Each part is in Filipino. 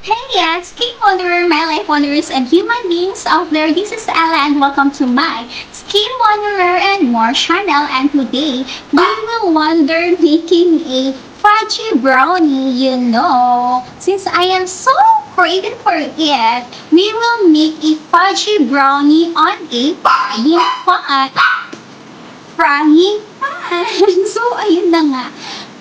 Hey, yes, Skin Wanderer, my life wanderers, and human beings out there. This is Ella, and welcome to my Skin Wanderer and More channel. And today, we will wander making a fudgy brownie. Since I am so craving for it, we will make a fudgy brownie on a frying pan. So, ayun na nga.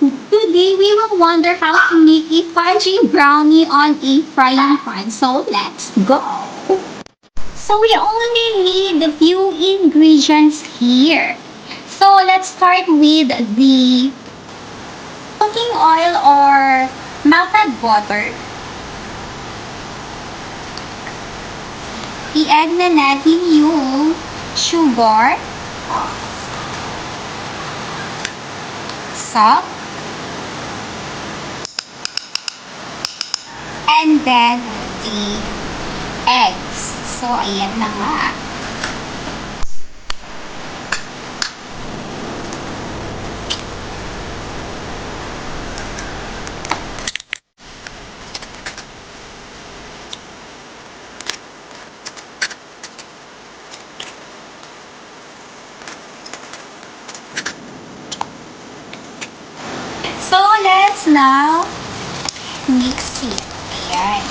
Today, we will wonder how to make a fudgy brownie on a frying pan. So, let's go! So, we only need a few ingredients here. So, let's start with the cooking oil or melted butter. I-add na natin yung sugar, salt, and then the eggs. So, ayan na nga. So, let's now mix it. Ayan.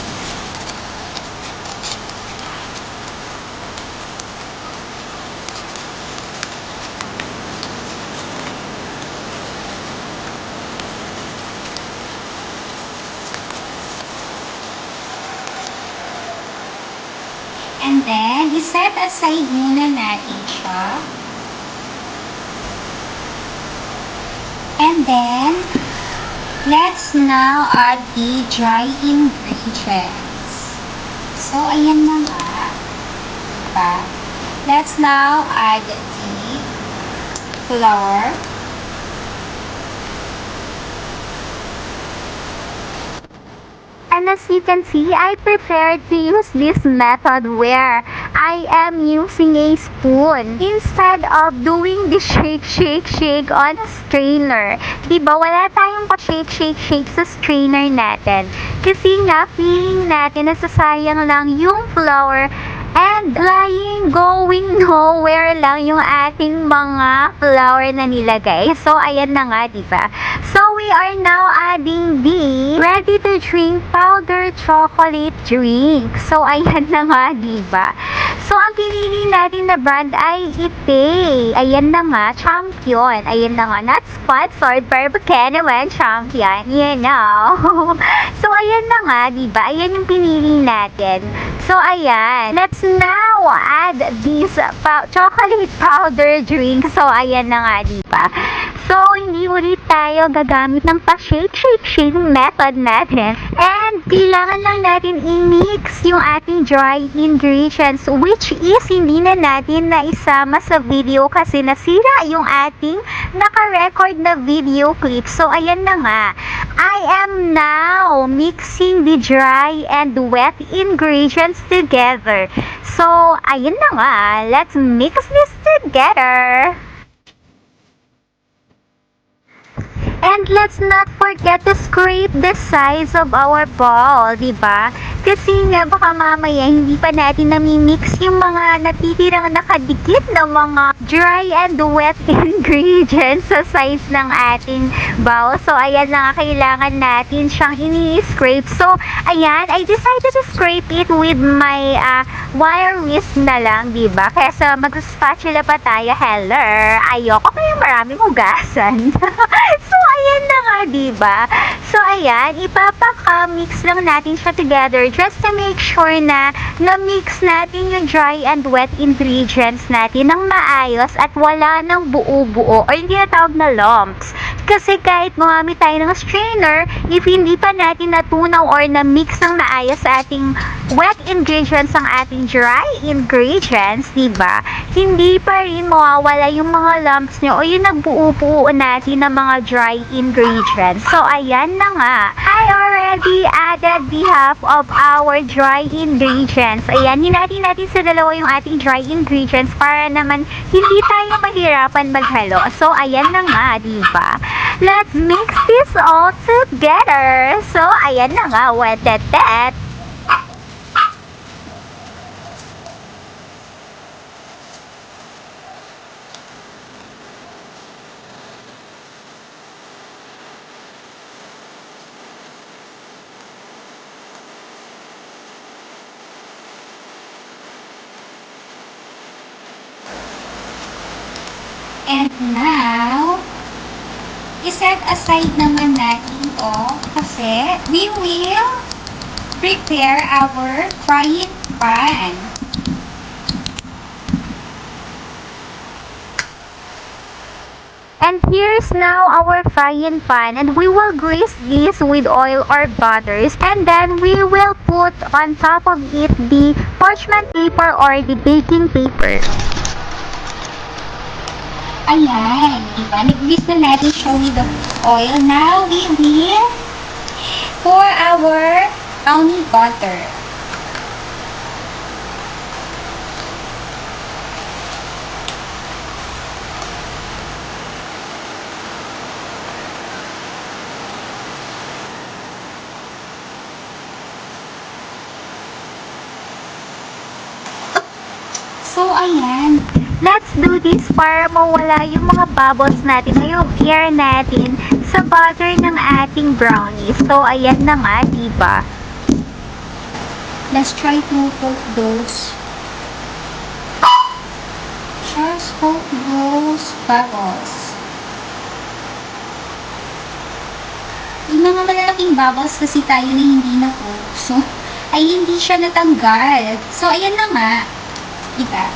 And then, iset aside muna natin siya. And then, let's now add the dry ingredients. So, ayan na nga. Diba? Let's now add the flour. And as you can see, I prepared to use this method where I am using a spoon instead of doing the shake on a strainer. Diba, wala tayong pa-shake sa strainer natin. Kasi nga, feeling natin nasasayang lang yung flour and going nowhere lang yung ating mga flour na nilagay. So, ayan na nga, diba? So, we are now adding the ready-to-drink powdered chocolate drink. So, ayan na nga, diba? So, ang pinili natin na brand ay Ite. Ayan na nga, Champion. Ayan na nga, not sponsored, pero baka naman, Champion. You know. So, ayan na nga, diba? Ayan yung pinili natin. So, ayan. Let's now add this chocolate powder drink. So, ayan na nga, diba? So, hindi ulit tayo gagamit ng pa-shake method natin. And, kailangan lang natin i-mix yung ating dry ingredients, which is hindi na natin na isama sa video kasi nasira yung ating naka-record na video clip. So, ayan na nga. I am now mixing the dry and wet ingredients together. So, ayan na nga. Let's mix this together. And let's not forget to scrape the sides of our ball, diba? Kasi nga baka mamaya hindi pa natin nami-mix yung mga natitirang nakadikit na mga dry and wet ingredients sa sides ng ating bowl. So, ayan na nga, kailangan natin siyang ini-scrape. So, ayan, I decided to scrape it with my wire whisk na lang, diba? Kesa mag-spatula pa tayo, heller. Ayoko kayong maraming hugasan. So, ayan na nga, diba? So, ayan, ipapaka-mix lang natin siya together just to make sure na na-mix natin yung dry and wet ingredients natin ng maayos at wala ng buo-buo o yung tinatawag na lumps. Kasi kahit gumamit tayo ng strainer, if hindi pa natin natunaw or na-mix ng maayos sa ating wet ingredients ang ating dry ingredients, diba? Hindi pa rin mawawala yung mga lumps nyo o yung nagbuo-buo natin ng mga dry ingredients. So, ayan na nga. I already added the half of our dry ingredients. Ayan, hinati natin sa dalawa yung ating dry ingredients para naman hindi tayo mahirapan maghalo. So, ayan na nga, diba? Let's mix this all together. So, ayan na nga, wetetet. And now, iset aside naman natin to kasi we will prepare our frying pan. And here's now our frying pan, and we will grease this with oil or butters, and then we will put on top of it the parchment paper or the baking paper. Ayan, diba? Nag-grease na natin siya with the oil. Now we will pour our brownie butter. So, ayan. Let's do this para mawala yung mga bubbles natin o yung air natin sa butter ng ating brownies. So, ayan na nga, diba? Let's try to cook those. Just cook those bubbles. Yung mga malalaking bubbles kasi tayo na hindi na-cook. So, ay hindi siya natanggal. So, ayan na nga. Diba?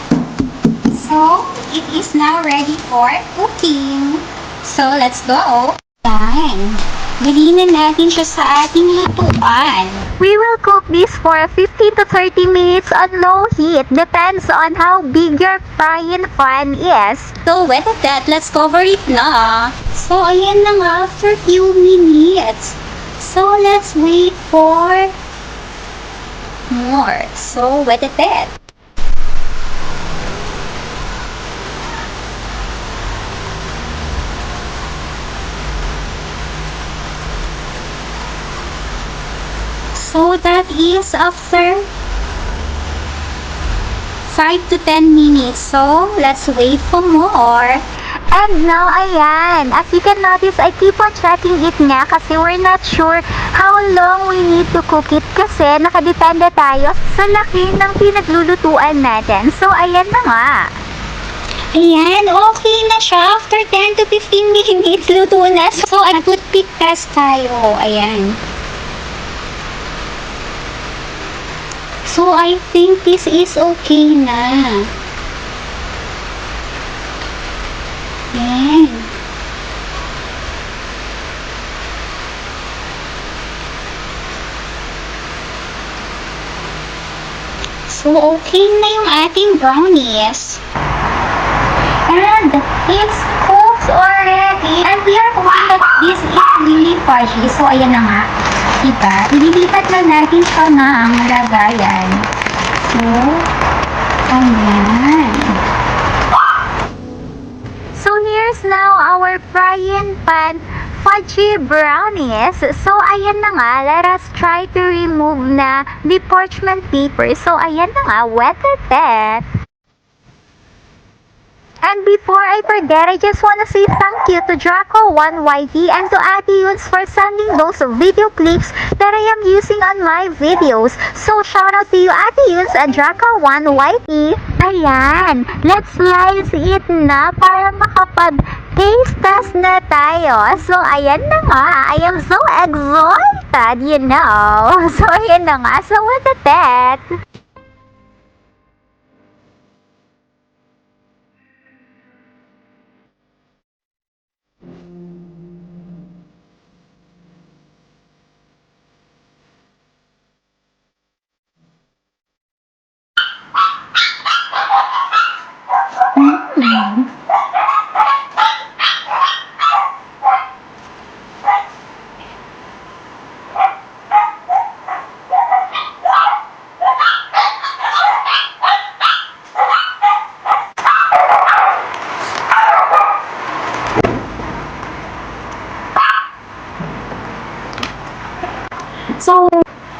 So, it is now ready for cooking. So, let's go. Yan. Galiin na natin siya sa ating lutuan. We will cook this for 15 to 30 minutes on low heat. Depends on how big your frying pan is. So, with that, let's cover it na. So, ayan na nga after few minutes. So, let's wait for more. So, with that. So that is after 5 to 10 minutes. So let's wait for more. And now, ayan. As you can notice, I keep on checking it nga kasi we're not sure how long we need to cook it kasi nakadepende tayo sa laki ng pinaglulutuan natin. So, ayan na nga. Ayan, okay na siya. After 10 to 15 minutes, luto na. So, toothpick test tayo. Ayan. So, I think this is okay na. Yan. So, okay na yung ating brownies. And it's cooked already. And we are hoping that this is really fudgy. So, ayan na nga. Diba? Ililipat lang natin siya ng lagayan. So, ayan. So, here's now our frying pan fudgy brownies. So, ayan na nga. Let us try to remove na the parchment paper. So, ayan na nga. Wet that. And before I forget, I just want to say thank you to Draco1YT and to Ate Yuns for sending those video clips that I am using on my videos. So, shout out to you, Ate Yuns and Draco1YT. Ayan, let's slice it na para makapag-taste test na tayo. So, ayan na nga. I am so excited, you know. So, ayan na nga. So, what the that? So,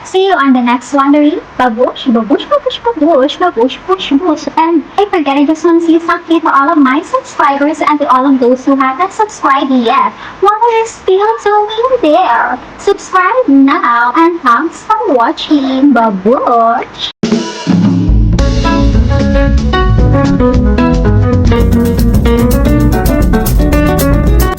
see you on the next wondering. Babush, babush, babush, babush, babush, babush, babush. And I forget, I just want to say something to all of my subscribers and to all of those who haven't subscribed yet. While you're still doing there, subscribe now and thanks for watching. Babush.